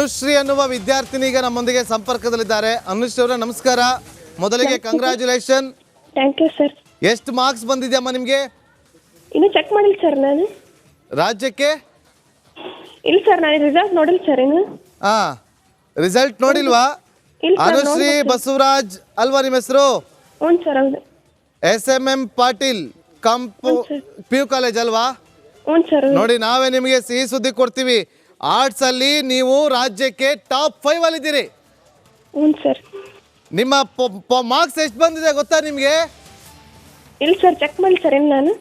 ಅನುಶ್ರೀ ಅನ್ನುವ ವಿದ್ಯಾರ್ಥಿನಿ ಈಗ ನಮ್ಮೊಂದಿಗೆ ಸಂಪರ್ಕದಲ್ಲಿದ್ದಾರೆ. ಅನುಶ್ರೀ ಅವರೇ ನಮಸ್ಕಾರ. ಮೊದಲಿಗೆ ಕಂಗ್ರಾಚುಲೇಷನ್. Thank you sir. ಎಷ್ಟು ಮಾರ್ಕ್ಸ್ ಬಂದಿದೆಯಮ್ಮ ನಿಮಗೆ? ಇನ್ನು ಚೆಕ್ ಮಾಡಿಲ್ಲ ಸರ್ ನಾನು. ರಾಜ್ಯಕ್ಕೆ? ಇಲ್ಲ ಸರ್, ನಾನು ರಿಸಲ್ಟ್ ನೋಡಿಲ್ಲ ಸರ್ ಇನ್ನು. ರಿಸಲ್ಟ್ ನೋಡಿಲ್ವಾ? ಇಲ್ಲ ಸರ್. ಅನುಶ್ರೀ ಬಸವರಾಜ್ ಅಲ್ವಾ ನಿಮ್ಮ ಹೆಸರು? ಹ್ಞೂ ಸರ್, ಹೌದು. SMM ಪಾಟೀಲ್ PU ಕಾಲೇಜ್ ಅಲ್ವಾ? ಹ್ಞೂ ಸರ್. ನೋಡಿ, ನಾವೇ ನಿಮಗೆ ಸಿಹಿ ಸುದ್ದಿ ಕೊಡ್ತೀವಿ. ಆರ್ಟ್ಸ್ ಅಲ್ಲಿ ನೀವು ರಾಜ್ಯಕ್ಕೆ ಟಾಪ್ 5 ಅಲ್ಲಿದ್ದೀರಿ. ಹ್ಞೂ ಸರ್. ನಿಮ್ಮ ಮಾರ್ಕ್ಸ್ ಎಷ್ಟು ಬಂದಿದೆ ಗೊತ್ತಾ ನಿಮಗೆ? ಇಲ್ಲ ಸರ್, ಚೆಕ್ ಮಾಡಿ ಸರ್ ಇನ್ನು ನಾನು.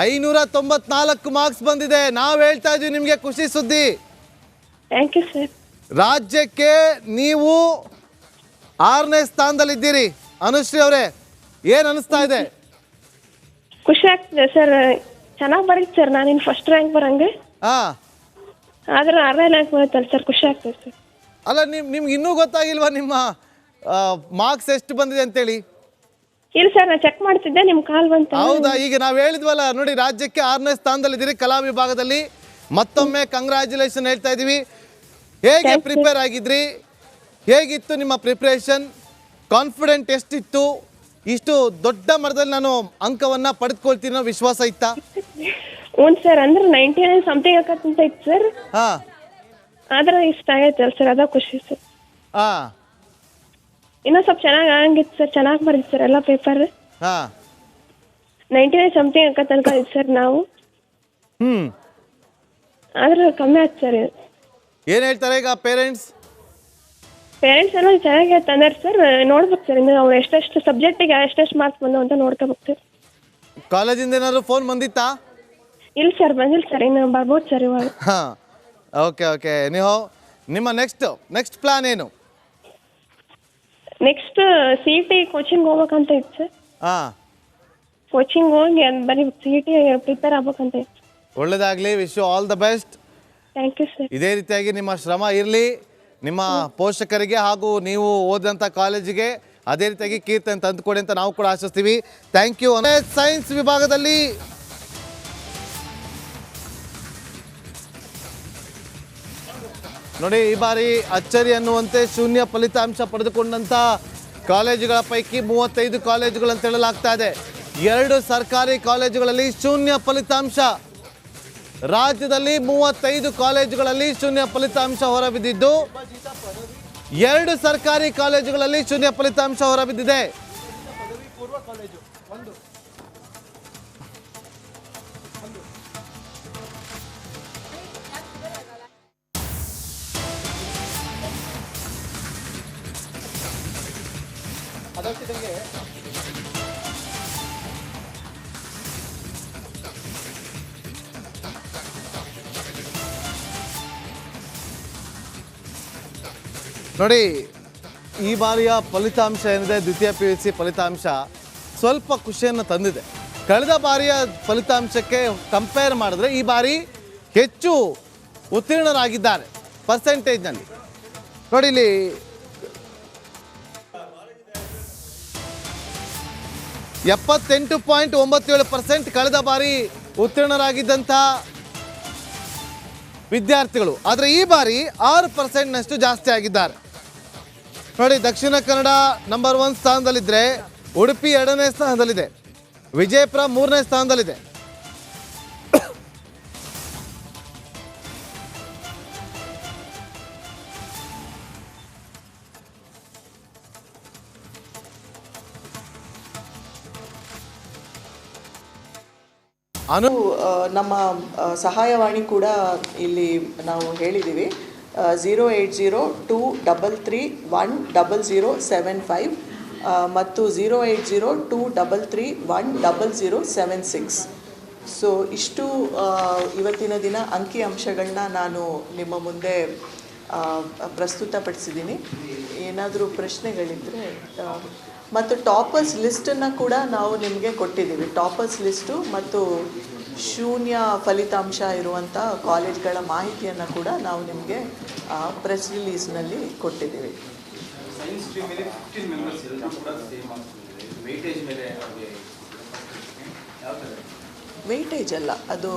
594 ಮಾರ್ಕ್ಸ್ ಬಂದಿದೆ. ನಾವು ಹೇಳ್ತಾ ಇದೀವಿ ನಿಮಗೆ ಖುಷಿ ಸುದ್ದಿ. Thank you sir. ರಾಜ್ಯಕ್ಕೆ ನೀವು 6ನೇ ಸ್ಥಾನದಲ್ಲಿದ್ದೀರಿ. ಅನುಶ್ರೀ ಅವರೇ, ಏನು ಅನಿಸ್ತಾ ಇದೆ? ಖುಷಿ ಆಗ್ತಿದೆ ಸರ್. ಚೆನ್ನಾಗಿ ಬರೀತು ಸರ್. ನಾನು ಇನ್ನು ಫಸ್ಟ್ ರ್ಯಾಂಕ್ ಬರಂಗೆ. ಆದ್ರೆ 6ನೇ ರ್ಯಾಂಕ್ ಬರುತ್ತಲ್ಲ ಸರ್, ಖುಷಿ ಆಗ್ತದೆ ಸರ್. ಅಲ್ಲ, ನಿಮ್ಗೆ ಇನ್ನೂ ಗೊತ್ತಾಗಿಲ್ವಾ ನಿಮ್ಮ ಮಾರ್ಕ್ಸ್ ಎಷ್ಟು ಬಂದಿದೆ ಅಂತೇಳಿ? ಇಲ್ಲ ಸರ್, ನಾನು ಚೆಕ್ ಮಾಡ್ತಿದ್ದೆ, ನಿಮ್ಮ ಕಾಲ್ ಬಂತು. ಹೌದಾ? ಈಗ ನಾವು ಹೇಳಿದ್ವಲ್ಲ ನೋಡಿ, ರಾಜ್ಯಕ್ಕೆ 6ನೇ ಸ್ಥಾನದಲ್ಲಿದ್ದೀರಿ ಕಲಾ ವಿಭಾಗದಲ್ಲಿ. ಮತ್ತೊಮ್ಮೆ ಕಂಗ್ರ್ಯಾಚುಲೇಷನ್ ಹೇಳ್ತಾ ಇದ್ದೀವಿ. ಹೇಗೆ ಪ್ರಿಪೇರ್ ಆಗಿದ್ರಿ? ಹೇಗಿತ್ತು ನಿಮ್ಮ ಪ್ರಿಪ್ರೇಷನ್? ಕಾನ್ಫಿಡೆಂಟ್ ಎಷ್ಟಿತ್ತು? ಇಷ್ಟು ದೊಡ್ಡ ಮಟ್ಟದಲ್ಲಿ ನಾನು ಅಂಕವನ್ನು ಪಡೆದುಕೊಳ್ತೀನಿ ಅನ್ನೋ ವಿಶ್ವಾಸ ಇತ್ತಾ? ಹ್ಞೂ ಸರ್, ಅಂದ್ರೆ 99 ಸಮಥಿಂಗ್ ಆಕತ್ತಂತ ಇತ್ತು ಸರ್. ಆದ್ರೆ ಇಷ್ಟ ಆಗೈತಲ್ಲ ಸರ್, ಅದ ಖುಷಿ ಸರ್. ಇನ್ನೂ ಸ್ವಲ್ಪ ಚೆನ್ನಾಗಿ ಆಗಂಗಿತ್ತು ಸರ್. ಚೆನ್ನಾಗಿ ಬರೀತು ಸರ್ ಎಲ್ಲ ಪೇಪರ್. 99 ಸಮಥಿಂಗ್ ಆಕತ್ ಅನ್ಕೊಂಡಿದ್ದು ಸರ್ ನಾವು. ಆದ್ರೆ ಕಮ್ಮಿ ಆಯ್ತು ಸರ್. ಏನು ಹೇಳ್ತಾರೆ ಈಗ ಪೇರೆಂಟ್ಸ್ ಎಲ್ಲ ಚೆನ್ನಾಗಿ ತಂದಾರೆ ಸರ್. ನೋಡ್ಬೇಕು ಸರ್, ಇನ್ನು ಅವ್ರು ಎಷ್ಟೆಷ್ಟು ಸಬ್ಜೆಕ್ಟಿಗೆ ಎಷ್ಟೆಷ್ಟು ಮಾರ್ಕ್ಸ್ ಬಂದವು ಅಂತ ನೋಡ್ಕೋಬೇಕು ಸರ್. ಕಾಲೇಜಿಂದ ಏನಾದ್ರು ಫೋನ್ ಬಂದಿತ್ತಾ? ಇಲ್ಲ ಸರ್, ಬಂದಿಲ್ಲ ಸರ್. ಇನ್ನು ಬರ್ಬೋದು ಸರ್ ಇವಾಗ. ಓಕೆ. ನೀವು ನಿಮ್ಮ ನೆಕ್ಸ್ಟ್ ಪ್ಲಾನ್ ಏನು? ನೆಕ್ಸ್ಟ್ CET ಕೋಚಿಂಗ್ ಹೋಗ್ಬೇಕಂತ ಇತ್ತು ಸರ್. ಕೋಚಿಂಗ್ ಹೋಗಿ ಅದು ಬರೀ CET ಪ್ರಿಪೇರ್ ಆಗ್ಬೇಕಂತ ಇತ್ತು. ಒಳ್ಳೇದಾಗಲಿ. Wish you all the best. Thank you sir. ಇದೇ ರೀತಿಯಾಗಿ ನಿಮ್ಮ ಶ್ರಮ ಇರಲಿ. ನಿಮ್ಮ ಪೋಷಕರಿಗೆ ಹಾಗೂ ನೀವು ಓದಂಥ ಕಾಲೇಜಿಗೆ ಅದೇ ರೀತಿಯಾಗಿ ಕೀರ್ತನೆ ತಂದುಕೊಡಿ ಅಂತ ನಾವು ಕೂಡ ಆಶಿಸ್ತೀವಿ. Thank you. ಸೈನ್ಸ್ ವಿಭಾಗದಲ್ಲಿ ನೋಡಿ, ಈ ಬಾರಿ ಅಚ್ಚರಿ ಅನ್ನುವಂತೆ ಶೂನ್ಯ ಫಲಿತಾಂಶ ಪಡೆದುಕೊಂಡಂಥ ಕಾಲೇಜುಗಳ ಪೈಕಿ 35 ಕಾಲೇಜುಗಳು ಅಂತ ಹೇಳಲಾಗ್ತಾ ಇದೆ. 2 ಸರ್ಕಾರಿ ಕಾಲೇಜುಗಳಲ್ಲಿ ಶೂನ್ಯ ಫಲಿತಾಂಶ. ರಾಜ್ಯದಲ್ಲಿ 35 ಕಾಲೇಜುಗಳಲ್ಲಿ ಶೂನ್ಯ ಫಲಿತಾಂಶ ಹೊರಬಿದ್ದಿದ್ದು 2 ಸರ್ಕಾರಿ ಕಾಲೇಜುಗಳಲ್ಲಿ ಶೂನ್ಯ ಫಲಿತಾಂಶ ಹೊರಬಿದ್ದಿದೆ. ನೋಡಿ, ಈ ಬಾರಿಯ ಫಲಿತಾಂಶ ಏನಿದೆ, ದ್ವಿತೀಯ PUC ಫಲಿತಾಂಶ ಸ್ವಲ್ಪ ಖುಷಿಯನ್ನು ತಂದಿದೆ. ಕಳೆದ ಬಾರಿಯ ಫಲಿತಾಂಶಕ್ಕೆ ಕಂಪೇರ್ ಮಾಡಿದ್ರೆ ಈ ಬಾರಿ ಹೆಚ್ಚು ಉತ್ತೀರ್ಣರಾಗಿದ್ದಾರೆ ಪರ್ಸೆಂಟೇಜ್ನಲ್ಲಿ. ನೋಡಿ, ಇಲ್ಲಿ 78.97% ಕಳೆದ ಬಾರಿ ಉತ್ತೀರ್ಣರಾಗಿದ್ದಂಥ ವಿದ್ಯಾರ್ಥಿಗಳು. ಆದರೆ ಈ ಬಾರಿ 6%ನಷ್ಟು ಜಾಸ್ತಿ ಆಗಿದ್ದಾರೆ. ನೋಡಿ, ದಕ್ಷಿಣ ಕನ್ನಡ ನಂಬರ್ 1 ಸ್ಥಾನದಲ್ಲಿದ್ದರೆ ಉಡುಪಿ 2ನೇ ಸ್ಥಾನದಲ್ಲಿದೆ, ವಿಜಯಪುರ 3ನೇ ಸ್ಥಾನದಲ್ಲಿದೆ. ನಮ್ಮ ಸಹಾಯವಾಣಿ ಕೂಡ ಇಲ್ಲಿ ನಾವು ಹೇಳಿದ್ದೀವಿ. 08023310075 ಮತ್ತು 08023310076. ಸೊ ಇಷ್ಟು ಇವತ್ತಿನ ದಿನ ಅಂಕಿ ಅಂಶಗಳನ್ನ ನಾನು ನಿಮ್ಮ ಮುಂದೆ ಪ್ರಸ್ತುತಪಡಿಸಿದ್ದೀನಿ. ಏನಾದರೂ ಪ್ರಶ್ನೆಗಳಿದ್ದರೆ ಮತ್ತು ಟಾಪರ್ಸ್ ಲಿಸ್ಟನ್ನು ಕೂಡ ನಾವು ನಿಮಗೆ ಕೊಟ್ಟಿದ್ದೀವಿ. ಟಾಪರ್ಸ್ ಲಿಸ್ಟು ಮತ್ತು ಶೂನ್ಯ ಫಲಿತಾಂಶ ಇರುವಂಥ ಕಾಲೇಜ್ಗಳ ಮಾಹಿತಿಯನ್ನು ಕೂಡ ನಾವು ನಿಮಗೆ ಪ್ರೆಸ್ ರಿಲೀಸ್ನಲ್ಲಿ ಕೊಟ್ಟಿದ್ದೀವಿ. ವೆಯ್ಟೇಜ್ ಅಲ್ಲ, ಅದು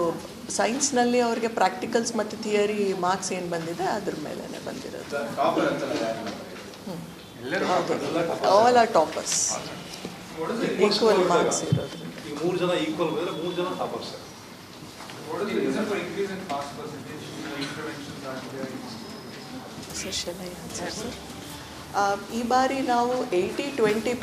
ಸೈನ್ಸ್ನಲ್ಲಿ ಅವ್ರಿಗೆ ಪ್ರಾಕ್ಟಿಕಲ್ಸ್ ಮತ್ತು ಥಿಯರಿ ಮಾರ್ಕ್ಸ್ ಏನು ಬಂದಿದೆ ಅದ್ರ ಮೇಲೇ ಬಂದಿರೋದು. All are toppers, equal marks ಇರೋದ್ರಿಂದ. ಮೂರು ಜನ ಈಕ್ವಲ್ ಬಂದರೆ 3 ಜನ ಟಾಪರ್ಸ್. ಈ ಬಾರಿ ನಾವು 80-20